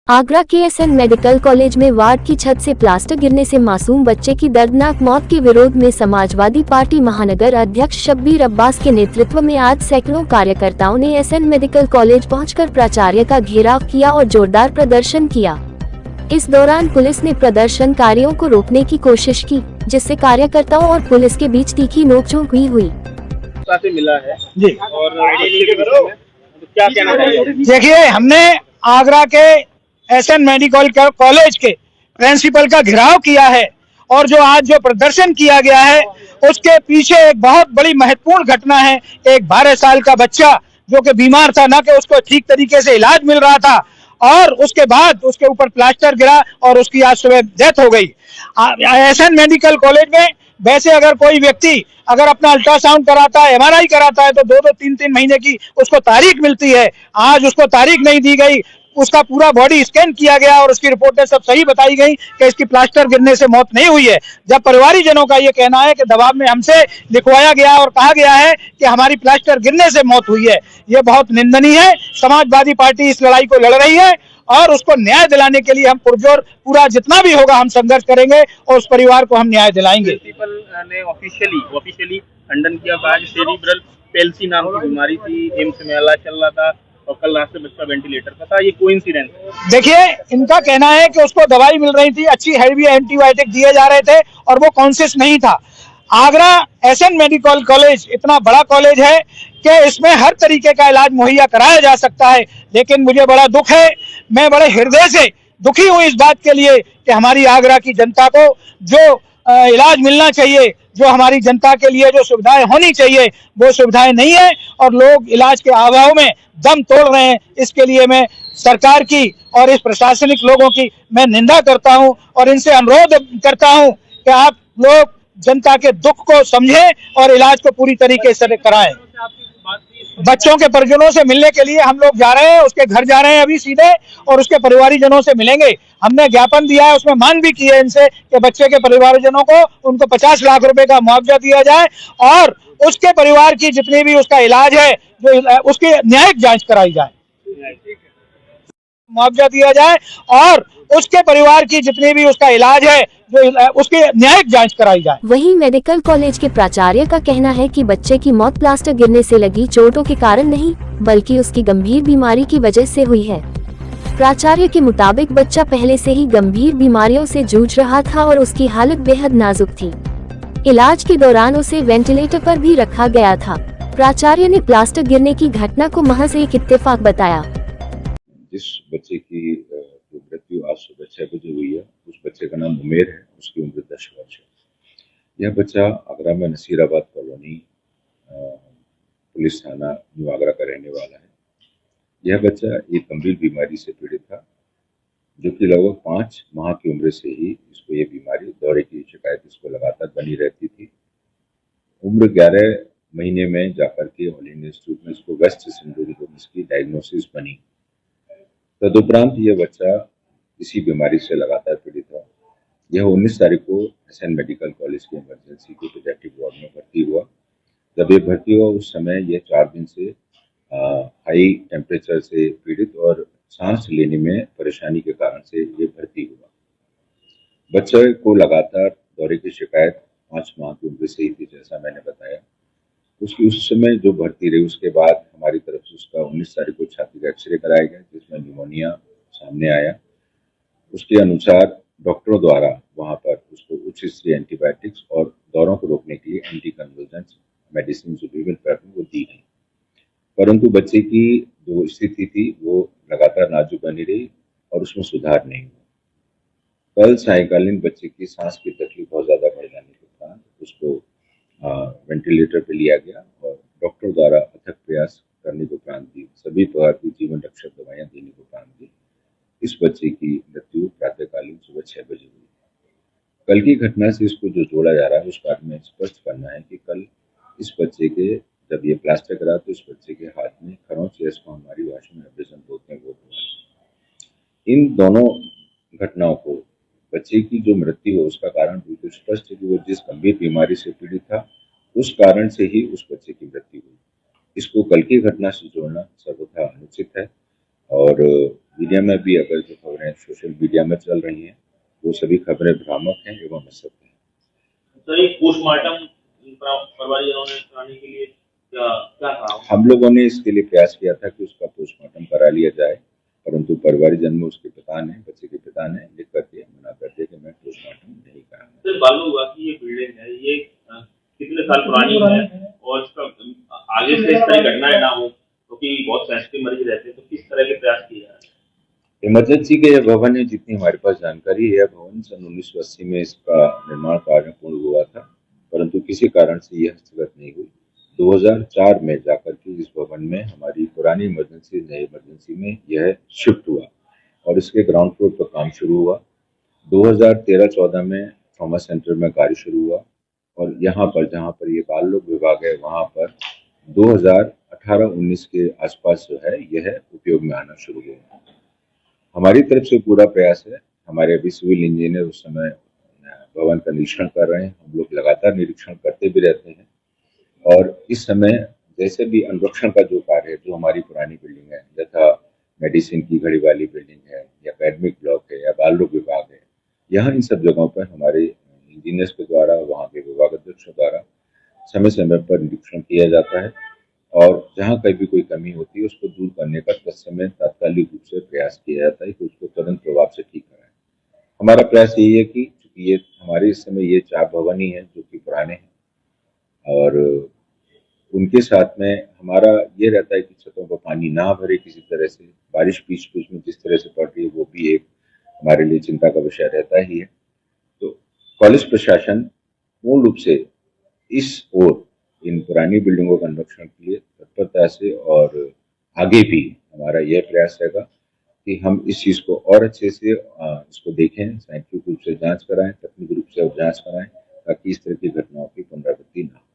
आगरा के SN medical college में ward की छत से प्लास्टर गिरने से मासूम बच्चे की दर्दनाक मौत के विरोध में समाजवादी पार्टी महानगर अध्यक्ष शब्बीर अब्बास के नेतृत्व में आज सैकड़ों कार्यकर्ताओं ने एसएन मेडिकल कॉलेज पहुंचकर प्राचार्य का घेराव किया और जोरदार प्रदर्शन किया। इस दौरान पुलिस ने प्रदर्शनकारियों को रोकने की कोशिश की, जिससे कार्यकर्ताओं और पुलिस के बीच तीखी नोकझोंक हुई। मिला है जी और क्या कहना चाहिए? देखिए, हमने आगरा के एसएन मेडिकल कॉलेज के प्रिंसिपल का घेराव किया है और जो आज जो प्रदर्शन किया गया है उसके पीछे एक बहुत बड़ी महत्वपूर्ण घटना है। एक 12 साल का बच्चा जो कि बीमार था, ना कि उसको ठीक तरीके से इलाज मिल रहा था, और उसके बाद उसके ऊपर प्लास्टर गिरा और उसकी आज सुबह डेथ हो गई। एसएन मेडिकल कॉलेज में वैसे अगर कोई व्यक्ति अगर अपना अल्ट्रासाउंड कराता है, एमआरआई कराता है, तो 2-2 3-3 महीने की उसको तारीख मिलती है। आज उसको तारीख नहीं दी गई, उसका पूरा बॉडी स्कैन किया गया और उसकी रिपोर्टें सब सही बताई गई कि इसकी प्लास्टर गिरने से मौत नहीं हुई है। जब परिवारीजनों का ये कहना है कि दबाव में हमसे लिखवाया गया और कहा गया है कि हमारी प्लास्टर गिरने से मौत हुई है, ये बहुत निंदनीय है। समाजवादी पार्टी इस लड़ाई को लड़ रही है और उसको न्याय दिलाने के लिए हम पुरजोर पूरा जितना भी होगा हम संघर्ष करेंगे और उस परिवार को हम न्याय दिलाएंगे। प्रिंसिपल ने ऑफिशियली खंडन किया। आज सेरिब्रल पैल्सी नाम की बीमारी थी, एम्स में इलाज चल रहा था और कल रात से बच्चा वेंटिलेटर पर था। ये कोइंसिडेंस? देखिए, इनका कहना है कि उसको दवाई मिल रही थी, अच्छी हैवी एंटीबायोटिक दिए जा रहे थे और वो कॉन्शियस नहीं था। आगरा एसएन मेडिकल कॉलेज इतना बड़ा कॉलेज है कि इसमें हर तरीके का इलाज मुहैया कराया जा सकता है, लेकिन मुझे बड़ा दुख है, मैं बड़े हृदय से दुखी हूं इस बात के लिए कि हमारी आगरा की जनता को जो इलाज मिलना चाहिए, जो हमारी जनता के लिए जो सुविधाएं होनी चाहिए, वो सुविधाएं नहीं है और लोग इलाज के अभाव में दम तोड़ रहे हैं। इसके लिए मैं सरकार की और इस प्रशासनिक लोगों की मैं निंदा करता हूं और इनसे अनुरोध करता हूं कि आप लोग जनता के दुख को समझें और इलाज को पूरी तरीके से कराएं। बच्चों के परिजनों से मिलने के लिए हम लोग जा रहे हैं, उसके घर जा रहे हैं अभी सीधे और उसके परिवारीजनों से मिलेंगे। हमने ज्ञापन दिया है, उसमें मांग भी की है इनसे कि बच्चे के परिवारजनों को उनको 50 लाख रुपए का मुआवजा दिया जाए और उसके परिवार की जितनी भी उसका इलाज है जो उसकी न्यायिक जांच कराई जाए, मुआवजा दिया जाए और उसके परिवार की जितनी भी उसका इलाज है जो उसकी न्यायिक जांच कराई जाए। वहीं मेडिकल कॉलेज के प्राचार्य का कहना है कि बच्चे की मौत प्लास्टर गिरने से लगी चोटों के कारण नहीं, बल्कि उसकी गंभीर बीमारी की वजह से हुई है। प्राचार्य के मुताबिक बच्चा पहले से ही गंभीर बीमारियों से जूझ रहा था और उसकी हालत बेहद नाजुक थी। इलाज के दौरान उसे वेंटिलेटर पर भी रखा गया था। प्राचार्य ने प्लास्टर गिरने की घटना को महज एक इत्तेफाक बताया। जिस बच्चे की मृत्यु आज सुबह 6 बजे हुई है, उस बच्चे का नाम उमेर है, उसकी उम्र 10 वर्ष है। यह बच्चा आगरा में नसीराबाद कॉलोनी पुलिस थाना न्यू आगरा का रहने वाला है। यह बच्चा एक गंभीर बीमारी से पीड़ित था, जो कि लगभग 5 माह की उम्र से ही इसको ये बीमारी, दौरे की शिकायत इसको लगातार बनी रहती थी। उम्र 11 महीने में जाकर के ऑल इंडिया इंस्टीट्यूट में इसको वेस्ट सिंड्रोम इसकी डायग्नोसिस बनी। तदुपरांत यह बच्चा इसी बीमारी से लगातार पीड़ित था। यह 19 तारीख को एसएन मेडिकल कॉलेज के इमरजेंसी के पीडियाट्रिक वार्ड में भर्ती हुआ। जब ये भर्ती हुआ उस समय यह 4 दिन से हाई टेम्परेचर से पीड़ित और सांस लेने में परेशानी के कारण से ये भर्ती हुआ। बच्चे को लगातार दौरे की शिकायत 5 माह की उम्र से ही थी, जैसा मैंने बताया। उसकी उस समय जो भर्ती रही, उसके बाद हमारी तरफ से उसका 19 तारीख को छाती का एक्सरे कराया गया, जिसमें न्यूमोनिया सामने आया। उसके अनुसार डॉक्टरों द्वारा वहां पर उसको उच्च स्तरीय एंटीबायोटिक्स और दौरों को रोकने के लिए एंटी कन्वल्जेंट मेडिसिन जो विभिन्न प्रकार वो दी गई, परंतु बच्चे की जो स्थिति थी वो लगातार नाजुक बनी रही और उसमें सुधार नहीं हुआ। कल सायंकालीन बच्चे की सांस की तकलीफ बहुत ज्यादा बढ़ जाने के कारण उसको वेंटिलेटर पे लिया गया और डॉक्टर द्वारा अथक प्रयास करने के उपरांत भी सभी प्रकार की जीवन रक्षक दवाइयां देने के उपरांत भी इस बच्चे की मृत्यु प्रातःकालीन सुबह 6 बजे हुई। कल की घटना से इसको जो जोड़ा जा रहा है उस बारे में स्पष्ट करना है कि कल इस बच्चे के जब ये प्लास्टर करा तो इस बच्चे के हाथ में खरोंच, जिसको हमारी भाषा में एब्रेजन बोलते हैं, वो हुआ। इन दोनों घटनाओं को बच्चे की जो मृत्यु है उसका कारण बिल्कुल स्पष्ट है कि वो जिस गंभीर बीमारी से पीड़ित था उस कारण से ही उस बच्चे की मृत्यु हुई। इसको कल की घटना से जोड़ना सर्वथा अनुचित है। और मीडिया में भी अगर जो खबरें सोशल मीडिया में चल रही हैं वो सभी खबरें भ्रामक हैं एवं असत्य हैं। सर, एक पोस्टमार्टम परिवारजनों ने कराने के लिए क्या क्या कहा? हम लोगों ने इसके लिए प्रयास किया था कि उसका पोस्टमार्टम करा लिया जाए, परंतु परिवारजन में उसके पिता ने, बच्चे के पिता ने लिख करके मना कर दिया कि मैं पोस्टमार्टम नहीं कराऊंगा। सर, बालू हुआ कि ये बिल्डिंग है, ये कितने साल पुरानी है और इसका आगे से इस तरह की घटनाएं ना हो, क्योंकि बहुत सेंसिटिव मरीज रहते हैं, तो किस तरह के प्रयास किए जा रहे हैं? इमरजेंसी के यह भवन है, जितनी हमारे पास जानकारी है, भवन सन 1980 में इसका निर्माण कार्य पूर्ण हुआ था, परंतु किसी कारण से यह हस्तगत नहीं हुई। 2004 में जाकर के इस भवन में हमारी पुरानी इमरजेंसी नई इमरजेंसी में यह शिफ्ट हुआ और इसके ग्राउंड फ्लोर पर काम शुरू हुआ। 2013-14 में ट्रॉमा सेंटर में कार्य शुरू हुआ और यहाँ पर जहाँ पर ये बाल रोग विभाग है वहाँ पर 2018-19 के आसपास जो है यह उपयोग में आना शुरू हुआ। हमारी तरफ से पूरा प्रयास है, हमारे अभी सिविल इंजीनियर उस समय भवन का निरीक्षण कर रहे हैं, हम लोग लगातार निरीक्षण करते भी रहते हैं और इस समय जैसे भी अनुरक्षण का जो कार्य है, जो हमारी पुरानी बिल्डिंग है, यथा मेडिसिन की घड़ी वाली बिल्डिंग है या एकेडमिक ब्लॉक है या बाल रोग विभाग है, यहाँ इन सब जगहों पर हमारे इंजीनियर्स के द्वारा, वहाँ के विभाग अध्यक्षों द्वारा समय समय पर निरीक्षण किया जाता है और जहाँ कहीं भी कोई कमी होती है उसको दूर करने का तत्समय तात्कालिक रूप से प्रयास किया जाता है कि उसको तुरंत प्रभाव से ठीक कराएं। हमारा प्रयास यही है कि चूंकि ये हमारे इस समय ये 4 भवन ही हैं जो कि पुराने हैं और उनके साथ में हमारा ये रहता है कि छतों पर पानी ना भरे किसी तरह से, बारिश बीच बीच में जिस तरह से पड़ रही है वो भी एक हमारे लिए चिंता का विषय रहता ही है। तो कॉलेज प्रशासन पूर्ण रूप से इस ओर इन पुरानी बिल्डिंगों का संरक्षण के लिए तत्परता से और आगे भी हमारा यह प्रयास रहेगा कि हम इस चीज को और अच्छे से इसको देखें, साइंटिफिक रूप से जांच कराएं, तकनीकी रूप से जांच कराएं ताकि इस तरह की घटनाओं की पुनरावृत्ति न हो।